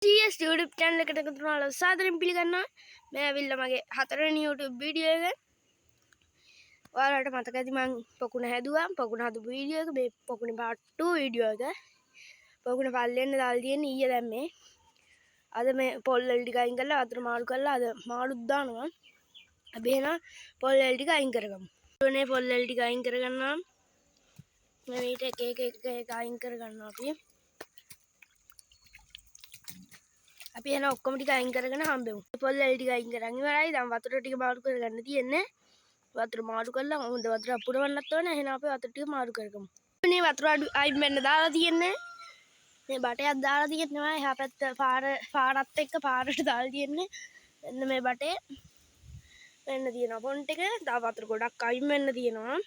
CS YouTube channel එකට එකතු වුණාලා සාදරයෙන් පිළිගන්නවා. මේ ඇවිල්ලා මගේ හතරවෙනි YouTube වීඩියෝ එක. ඔයාලට මතක ඇති මම පොකුණ හැදුවා. පොකුණ හදපු වීඩියෝ එක මේ පොකුණේ part 2 වීඩියෝ එක. පොකුණ පල්ලෙන්න දාලා තියෙන ඊයේ දැම්මේ. අද මේ පොල් වල ටික අයින් කරලා වතුර මාරු කරලා අද මාළුත් දානවා. අපි එහෙනම් පොල් වල ටික අයින් කරගමු. මේ පොල් වල ටික අයින් කරගන්නවා. මේ මේට එක අයින් කරගන්නවා අපි. අපි එන ඔක්කොම ටික අයින් කරගෙන හම්බෙමු. පොල් වල ටික අයින් කරන් ඉවරයි. දැන් වතුර ටික මාරු කරගන්න තියෙන්නේ. වතුර මාරු කරලා හොඳ වතුර පුරවන්නත් ඕනේ. එහෙනම් අපි වතුර ටික මාරු කරගමු. මේ වතුර අයින් වෙන්න දාලා තියෙන්නේ. මේ බටයක් දාලා තියෙනවා. එහා පැත්ත පාරත් එක්ක පාරට දාලා තියෙන්නේ. මෙන්න මේ බටේ වෙන්න තියෙනවා පොන්ට් එක. තව වතුර ගොඩක් අයින් වෙන්න තියෙනවා.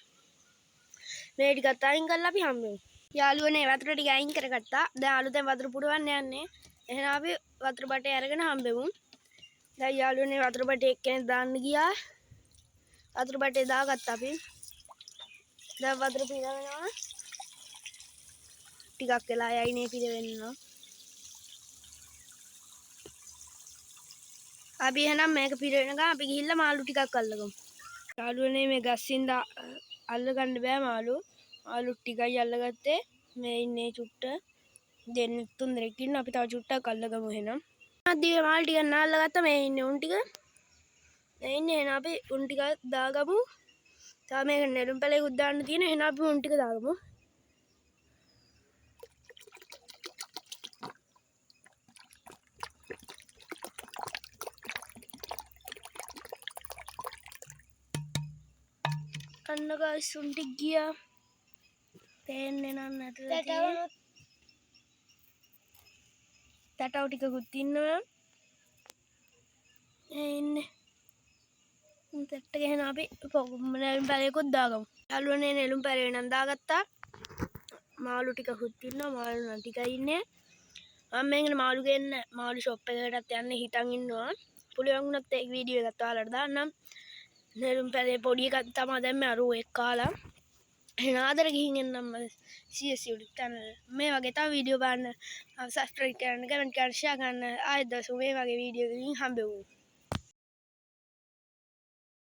මේ ටිකත් අයින් කරලා අපි හම්බෙමු. යාළුවනේ වතුර ටික අයින් කරගත්තා. දැන් අලුතෙන් වතුර පුරවන්න යන්නේ. එහෙනම් අපි වතුර බටේ අරගෙන හම්බෙමු. දැන් යාළුවනේ වතුර බටේ එක්කෙනෙක් දාන්න ගියා. වතුර බටේ දාගත්තා අපි. දැන් වතුර පිරවෙනවා. ටිකක් වෙලා යයිනේ පිරවෙනවා. අපි එහෙනම් මේක පිරවෙනකම් අපි ගිහිල්ලා මාළු ටිකක් අල්ලගමු. යාළුවනේ මේ ගස්සින්ද අල්ලගන්න බෑ මාළු. මාළු ටිකයි අල්ලගත්තේ. මේ ඉන්නේ චුට්ට දෙන්නෙක් තුන් දෙනෙක් ඉන්න. අපි තව චුට්ටක් අල්ලගමු එහෙනම්. අදී මාළු ටික නාල්ලගත්තා. මේ ඉන්නේ උන් ටික. මේ ඉන්නේ එහෙනම් අපි උන් ටික දාගමු. තව මේක නෙළුම් පැලයකුත් දාන්න තියෙනවා. එහෙනම් අපි උන් ටික දාගමු. අන්න ගායිස් උන් ටික ගියා. පේන්නේ නැන්නට තටව ටිකකුත් ඉන්නවා. ඒ ඉන්නේ. තට්ට ගහන අපි නෙළුම් පැලයකුත් දාගමු. යාළුවනේ නෙළුම් පැලේ නම් දාගත්තා. මාළු ටිකකුත් ඉන්නවා. මාළු නම් ටිකයි ඉන්නේ. මම මේකට මාළු ගේන්න මාළු ෂොප් එකකටත් යන්න හිතන් ඉන්නවා. පුළුවන් වුණොත් ඒ වීඩියෝ එකත් ඔයාලට දාන්නම්. නෙළුම් පැලේ පොඩි එකක් තමයි දැම්මේ අර එක් කාලා. එහෙනම් ආදර ගිහින් එන්නම් CS YouTube channel. මේ වගේ තව වීඩියෝ බලන්න subscribe කරන්න, comment කරන්න, share කරන්න. ආයෙත් මේ වගේ වීඩියෝ එකකින් හම්බෙමු.